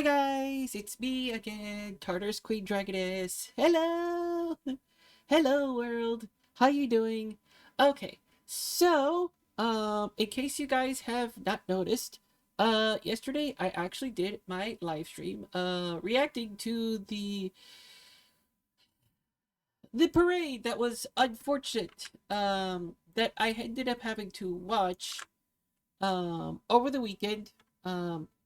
Hi guys, it's me again, Tartarus Queen Dragoness. Hello! Hello world. How you doing? Okay. So, in case you guys have not noticed, yesterday I actually did my live stream reacting to the parade that was unfortunate that I ended up having to watch over the weekend.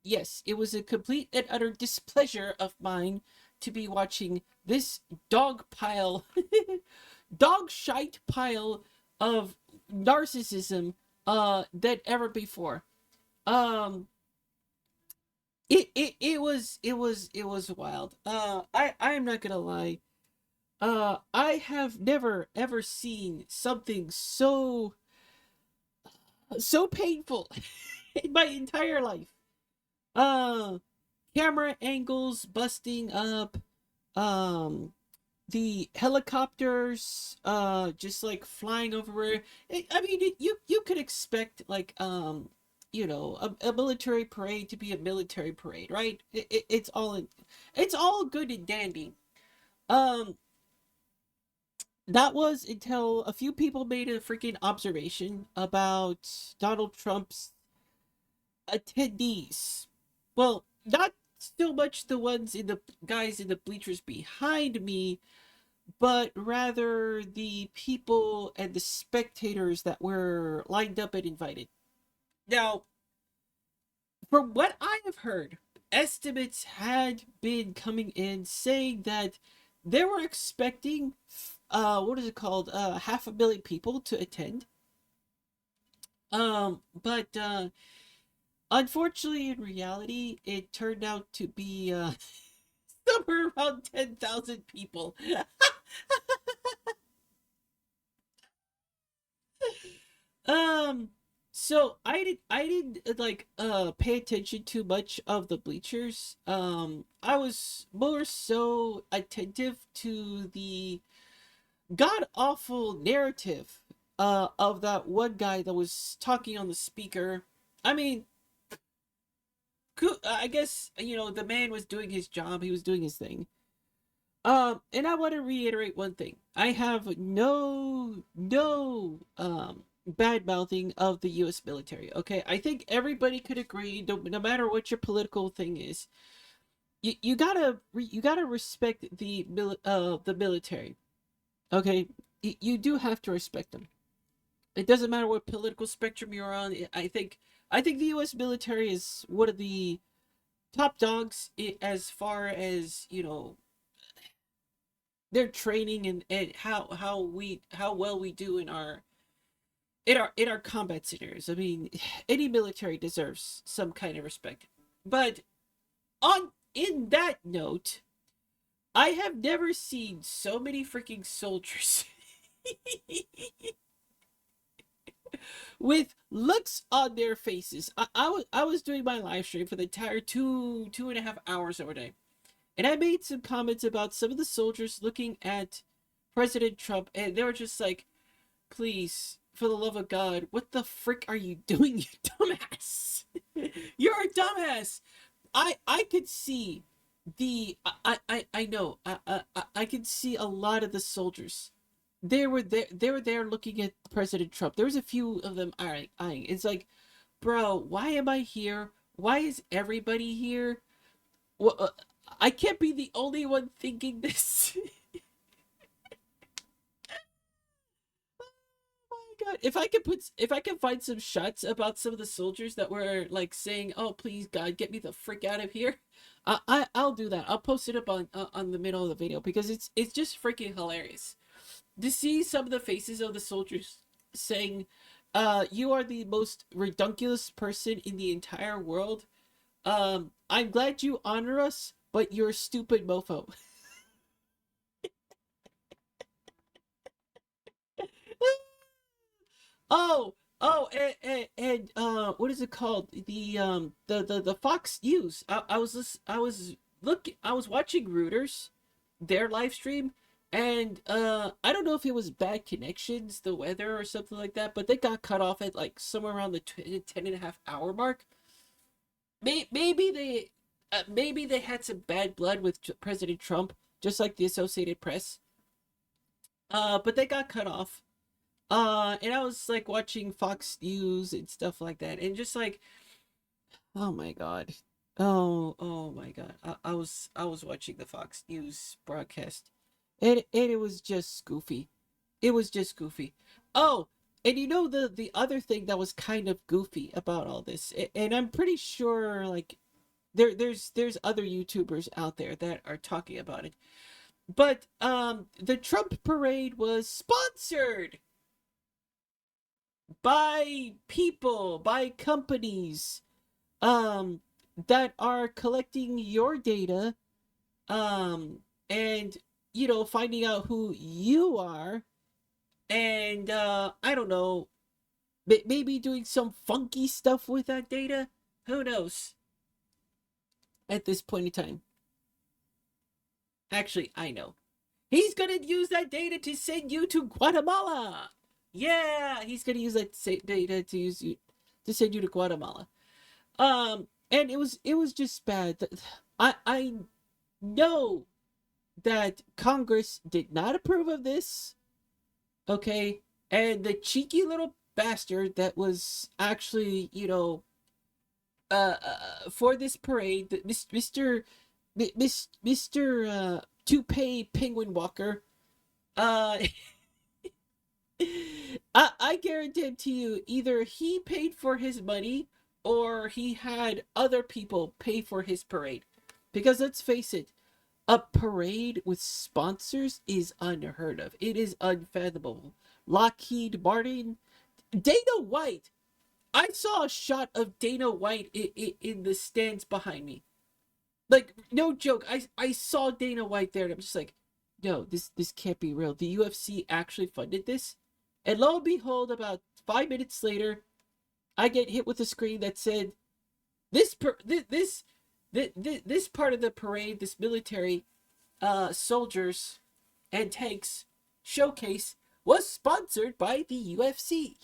Yes, it was a complete and utter displeasure of mine to be watching this dog pile, dog shite pile of narcissism than ever before. Um, it was wild. I'm not gonna lie. I have never ever seen something so painful in my entire life. Uh, Camera angles busting up, um, the helicopters, just like flying over. I mean, you could expect like a military parade to be a military parade, right? It's all good and dandy. Um, that was until a few people made a freaking observation about Donald Trump's attendees. Well, not so much the ones in the guys in the bleachers behind me, but rather the people and the spectators that were lined up and invited. Now, from what I have heard, estimates had been coming in saying that they were expecting what is it called? Half a million people to attend. But unfortunately, in reality, it turned out to be somewhere around 10,000 people. um, so I didn't like pay attention too much of the bleachers. I was more so attentive to the god awful narrative of that one guy that was talking on the speaker. I mean, I guess the man was doing his job. He was doing his thing. And I want to reiterate one thing. I have no bad mouthing of the U.S. military. Okay, I think everybody could agree, no matter what your political thing is, you gotta respect the military. Okay, you do have to respect them. It doesn't matter what political spectrum you're on. I think the U.S. military is one of the top dogs as far as their training and how well we do in our combat scenarios. I mean, any military deserves some kind of respect. But on in that note, I have never seen so many freaking soldiers with looks on their faces. I was doing my live stream for the entire two and a half hours every day. And I made some comments about some of the soldiers looking at President Trump, and they were just like, please, for the love of God, what the frick are you doing, you dumbass? You're a dumbass. I could see I know I could see a lot of the soldiers. They were there looking at President Trump. There was a few of them eyeing. It's like, bro, why am I here? Why is everybody here? Well, I can't be the only one thinking this. My God, if I can find some shots about some of the soldiers that were like saying, "Oh, please God, get me the frick out of here," I'll do that. I'll post it up on the middle of the video because it's just freaking hilarious to see some of the faces of the soldiers saying, "You are the most redunculous person in the entire world. I'm glad you honor us, but you're a stupid mofo." Oh, and what is it called? The Fox News. I was watching Reuters, their live stream, and I don't know if it was bad connections, the weather, or something like that, but they got cut off at like somewhere around the 10 and a half hour mark. Maybe they. maybe they had some bad blood with President Trump, just like the Associated Press. But they got cut off. And I was like watching Fox News and stuff like that, and just like, oh my god, oh my god, I was watching the Fox News broadcast, and it was just goofy. It was just goofy. Oh, and you know the other thing that was kind of goofy about all this, and I'm pretty sure like there's other YouTubers out there that are talking about it. But the Trump parade was sponsored by people, by companies um that are collecting your data um and finding out who you are, and I don't know, maybe doing some funky stuff with that data. Who knows at this point in time? Actually, I know. He's gonna use that data to send you to Guatemala. Yeah, he's gonna use that data to send you to Guatemala. And it was just bad. I know that Congress did not approve of this. Okay, and the cheeky little bastard that was actually for this parade, Mister Toupee Penguin Walker. Uh, I guarantee you, either he paid for his money or he had other people pay for his parade. Because let's face it, a parade with sponsors is unheard of. It is unfathomable. Lockheed Martin, Dana White. I saw a shot of Dana White in the stands behind me. Like, no joke. I saw Dana White there, and I'm just like, no, this can't be real. The UFC actually funded this. And lo and behold, about 5 minutes later, I get hit with a screen that said, this part of the parade, this military soldiers and tanks showcase was sponsored by the UFC.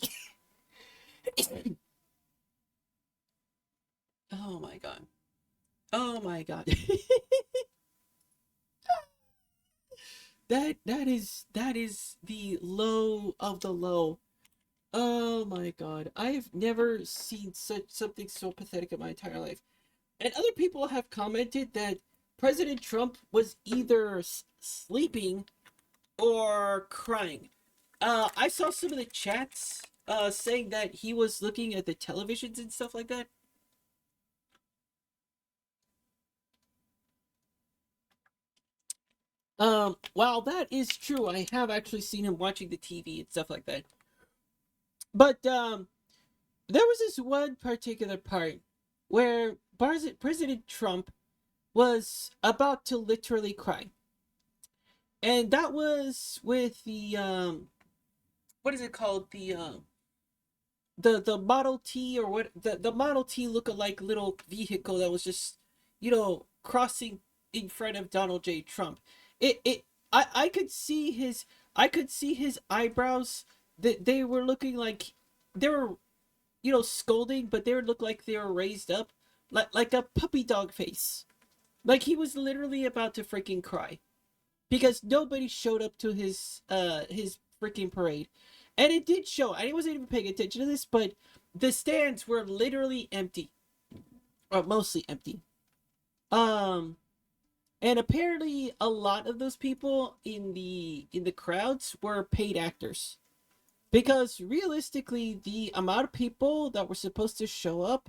Oh my god. Oh my god. that is the low of the low. Oh my god. I've never seen something so pathetic in my entire life. And other people have commented that President Trump was either sleeping or crying. I saw some of the chats saying that he was looking at the televisions and stuff like that. While that is true, I have actually seen him watching the TV and stuff like that. But there was this one particular part where President Trump was about to literally cry. And that was with the what is it called? The Model T, or what, the Model T look-alike little vehicle that was just, crossing in front of Donald J. Trump. I could see his eyebrows, that they were looking like they were, scolding, but they would look like they were raised up, like a puppy dog face. Like he was literally about to freaking cry because nobody showed up to his freaking parade. And it did show. I wasn't even paying attention to this, but the stands were literally empty. Or mostly empty. Um and apparently a lot of those people in the crowds were paid actors. Because realistically, the amount of people that were supposed to show up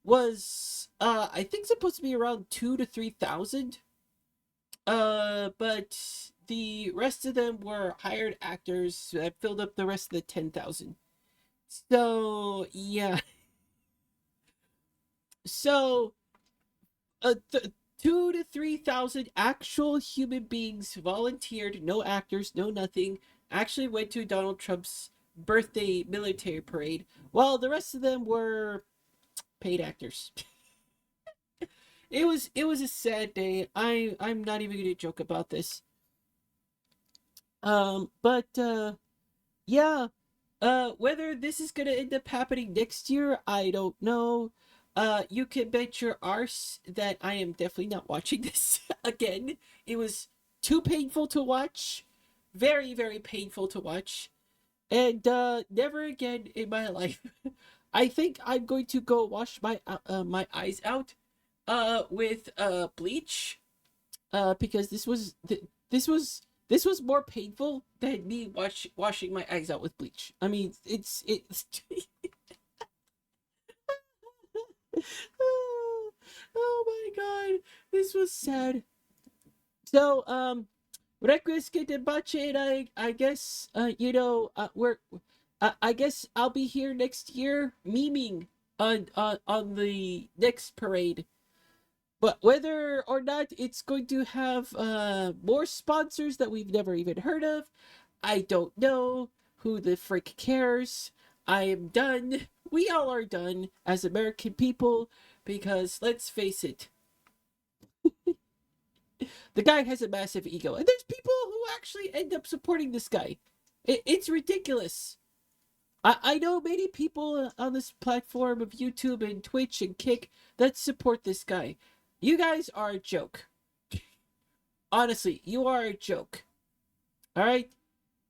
was I think supposed to be around 2 to 3,000. But the rest of them were hired actors that filled up the rest of the 10,000. So yeah, so 2 to 3,000 actual human beings volunteered, no actors, no nothing, actually went to Donald Trump's birthday military parade, while the rest of them were paid actors. It was a sad day. I'm not even gonna joke about this. But yeah, whether this is gonna end up happening next year, I don't know. You can bet your arse that I am definitely not watching this again. It was too painful to watch. Very, very painful to watch. And never again in my life. I think I'm going to go wash my eyes out with bleach because this was more painful than me washing my eyes out with bleach. I mean, it's oh my god, this was sad. So Requiescat and Bache, I guess I guess I'll be here next year memeing on the next parade. But whether or not it's going to have more sponsors that we've never even heard of, I don't know. Who the frick cares? I am done. We all are done as American people because let's face it, the guy has a massive ego. And there's people who actually end up supporting this guy. It's ridiculous. I know many people on this platform of YouTube and Twitch and Kick that support this guy. You guys are a joke. Honestly, you are a joke. Alright?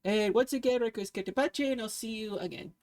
And once again, Request Katapache, and I'll see you again.